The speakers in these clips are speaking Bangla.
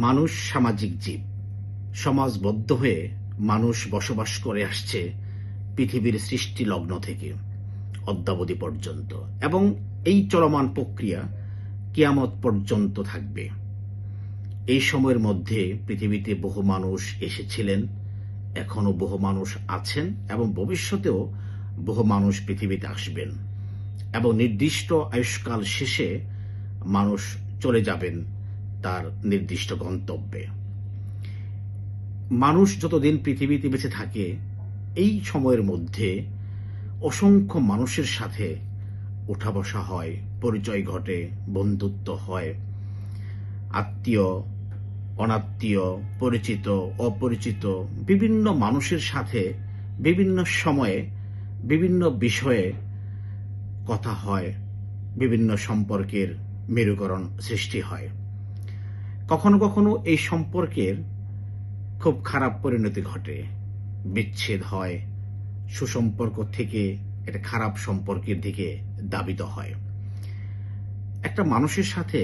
মানুষ সামাজিক জীব। সমাজবদ্ধ হয়ে মানুষ বসবাস করে আসছে পৃথিবীর সৃষ্টি লগ্ন থেকে অদ্যাবধি পর্যন্ত, এবং এই চলমান প্রক্রিয়া কিয়ামত পর্যন্ত থাকবে। এই সময়ের মধ্যে পৃথিবীতে বহু মানুষ এসেছিলেন, এখনো বহু মানুষ আছেন, এবং ভবিষ্যতেও বহু মানুষ পৃথিবীতে আসবেন, এবং নির্দিষ্ট আয়ুষ্কাল শেষে মানুষ চলে যাবেন তার নির্দিষ্ট গন্তব্যে। মানুষ যতদিন পৃথিবীতে বেঁচে থাকে, এই সময়ের মধ্যে অসংখ্য মানুষের সাথে ওঠা বসা হয়, পরিচয় ঘটে, বন্ধুত্ব হয়, আত্মীয় অনাত্মীয়, পরিচিত অপরিচিত বিভিন্ন মানুষের সাথে বিভিন্ন সময়ে বিভিন্ন বিষয়ে কথা হয়, বিভিন্ন সম্পর্কের মেরুকরণ সৃষ্টি হয়। কখনো কখনো এই সম্পর্কের খুব খারাপ পরিণতি ঘটে, বিচ্ছেদ হয়, সুসম্পর্ক থেকে একটা খারাপ সম্পর্কের দিকে ধাবিত হয়। একটা মানুষের সাথে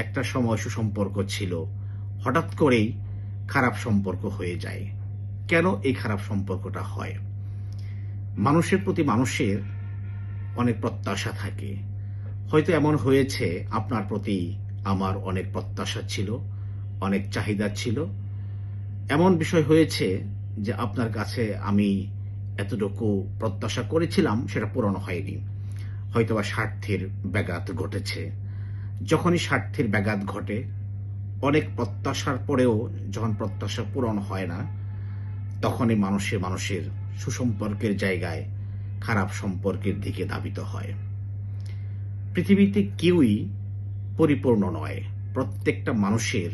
একটা সময় সুসম্পর্ক ছিল, হঠাৎ করেই খারাপ সম্পর্ক হয়ে যায়। কেন এই খারাপ সম্পর্কটা হয়? মানুষের প্রতি মানুষের অনেক প্রত্যাশা থাকে। হয়তো এমন হয়েছে, আপনার প্রতি আমার অনেক প্রত্যাশা ছিল, অনেক চাহিদা ছিল। এমন বিষয় হয়েছে যে আপনার কাছে আমি এতটুকু প্রত্যাশা করেছিলাম, সেটা পূরণ হয়নি। হয়তোবা স্বার্থের ব্যাঘাত ঘটেছে। যখনই স্বার্থের ব্যাঘাত ঘটে, অনেক প্রত্যাশার পরেও যখন প্রত্যাশা পূরণ হয় না, তখনই মানুষের সুসম্পর্কের জায়গায় খারাপ সম্পর্কের দিকে ধাবিত হয়। পৃথিবীতে কেউই পরিপূর্ণ নয়। প্রত্যেকটা মানুষের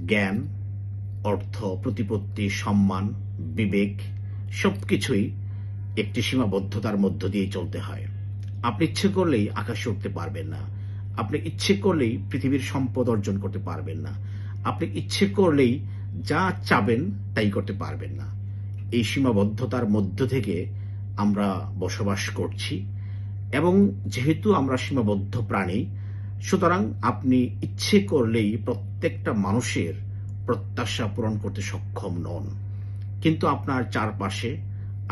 জ্ঞান, অর্থ, প্রতিপত্তি, সম্মান, বিবেক সবকিছুই একটি সীমাবদ্ধতার মধ্য দিয়ে চলতে হয়। আপনি ইচ্ছে করলেই আকাশে উঠতে পারবেন না, আপনি ইচ্ছে করলেই পৃথিবীর সম্পদ অর্জন করতে পারবেন না, আপনি ইচ্ছে করলেই যা চাবেন তাই করতে পারবেন না। এই সীমাবদ্ধতার মধ্য থেকে আমরা বসবাস করছি, এবং যেহেতু আমরা সীমাবদ্ধ প্রাণী, সুতরাং আপনি ইচ্ছে করলেই প্রত্যেকটা মানুষের প্রত্যাশা পূরণ করতে সক্ষম নন। কিন্তু আপনার চারপাশে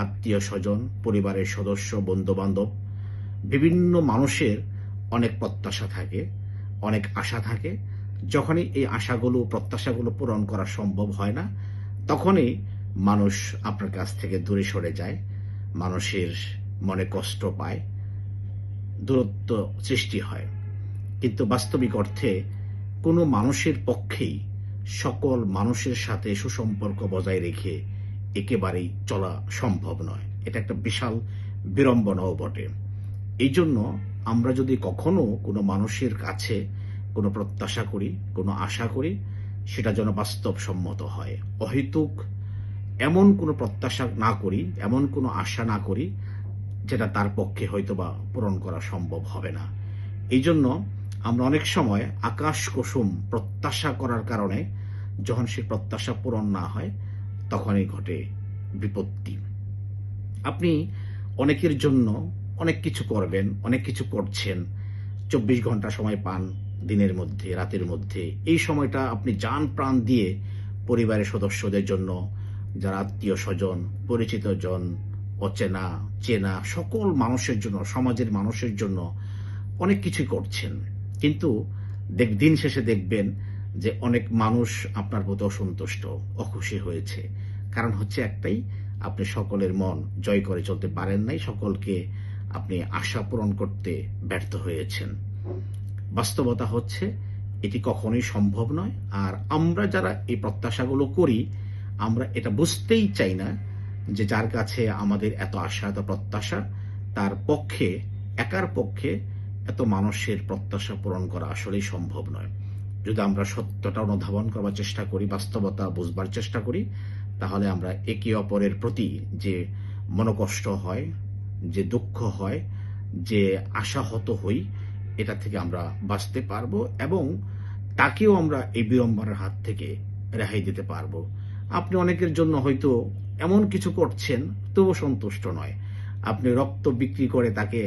আত্মীয় স্বজন, পরিবারের সদস্য, বন্ধু বান্ধব, বিভিন্ন মানুষের অনেক প্রত্যাশা থাকে, অনেক আশা থাকে। যখনই এই আশাগুলো, প্রত্যাশাগুলো পূরণ করা সম্ভব হয় না, তখনই মানুষ আপনার কাছ থেকে দূরে সরে যায়, মানুষের মনে কষ্ট পায়, দূরত্ব সৃষ্টি হয়। কিন্তু বাস্তবিক অর্থে কোনো মানুষের পক্ষেই সকল মানুষের সাথে সুসম্পর্ক বজায় রেখে একেবারেই চলা সম্ভব নয়। এটা একটা বিশাল বিড়ম্বনাও বটে। এই জন্য আমরা যদি কখনো কোনো মানুষের কাছে কোনো প্রত্যাশা করি, কোনো আশা করি, সেটা যেন বাস্তবসম্মত হয়। অহেতুক এমন কোনো প্রত্যাশা না করি, এমন কোনো আশা না করি যেটা তার পক্ষে হয়তোবা পূরণ করা সম্ভব হবে না। এই জন্য আমরা অনেক সময় আকাশ কুসুম প্রত্যাশা করার কারণে যখন সে প্রত্যাশা পূরণ না হয়, তখনই ঘটে বিপত্তি। আপনি অনেকের জন্য অনেক কিছু করবেন, অনেক কিছু করছেন, 24 ঘন্টা সময় পান দিনের মধ্যে, রাতের মধ্যে। এই সময়টা আপনি জান প্রাণ দিয়ে পরিবারের সদস্যদের জন্য, যারা আত্মীয় স্বজন, পরিচিত জন, অচেনা চেনা সকল মানুষের জন্য, সমাজের মানুষের জন্য অনেক কিছুই করছেন। কিন্তু দিন শেষে দেখবেন যে অনেক মানুষ আপনার প্রতি অসন্তুষ্ট, অখুশি হয়েছে। কারণ হচ্ছে একটাই, আপনি সকলের মন জয় করে চলতে পারেন নাই, সকলকে আপনি আশা পূরণ করতে ব্যর্থ হয়েছেন। বাস্তবতা হচ্ছে এটি কখনোই সম্ভব নয়। আর আমরা যারা এই প্রত্যাশাগুলো করি, আমরা এটা বুঝতেই চাই না যে যার কাছে আমাদের এত আশা, এত প্রত্যাশা, তার পক্ষে, একার পক্ষে এত মানুষের প্রত্যাশা পূরণ করা আসলেই সম্ভব নয়। যদি আমরা সত্যটা অনুধাবন করবার চেষ্টা করি, বাস্তবতা বুঝবার চেষ্টা করি, তাহলে আমরা একে অপরের প্রতি যে মনোকষ্ট হয়, যে দুঃখ হয়, যে আশাহত হই, এটা থেকে আমরা বাঁচতে পারবো, এবং তাকেও আমরা এই বিড়ম্বনার হাত থেকে রেহাই দিতে পারবো। আপনি অনেকের জন্য হয়তো এমন কিছু করছেন, তবুও সন্তুষ্ট নয়। আপনি রক্ত বিক্রি করে তাকে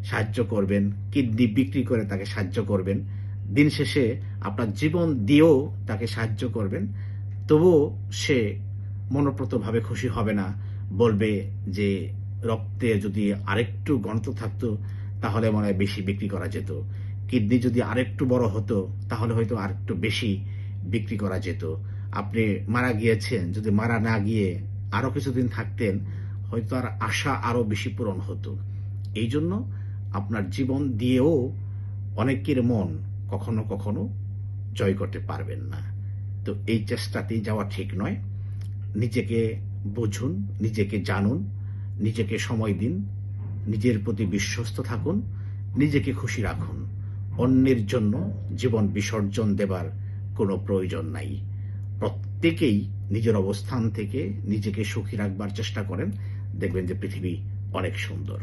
সাহায্য করবেন, কিডনি বিক্রি করে তাকে সাহায্য করবেন, দিন শেষে আপনার জীবন দিয়েও তাকে সাহায্য করবেন, তবুও সে মনোপ্রতভাবে খুশি হবে না। বলবে যে রক্তে যদি আরেকটু ঘনত্ব থাকতো তাহলে মনে হয় বেশি বিক্রি করা যেত। কিডনি যদি আরেকটু বড় হতো তাহলে হয়তো আরেকটু বেশি বিক্রি করা যেত। আপনি মারা গিয়েছেন, যদি মারা না গিয়ে আরো কিছুদিন থাকতেন হয়তো তার আশা আরো বেশি পূরণ হতো। এই জন্য আপনার জীবন দিয়েও অনেকের মন কখনো কখনো জয় করতে পারবেন না। তো এই চেষ্টাতেই যাওয়া ঠিক নয়। নিজেকে বুঝুন, নিজেকে জানুন, নিজেকে সময় দিন, নিজের প্রতি বিশ্বস্ত থাকুন, নিজেকে খুশি রাখুন। অন্যের জন্য জীবন বিসর্জন দেবার কোনো প্রয়োজন নাই। প্রত্যেকেই নিজের অবস্থান থেকে নিজেকে সুখী রাখবার চেষ্টা করেন, দেখবেন যে পৃথিবী অনেক সুন্দর।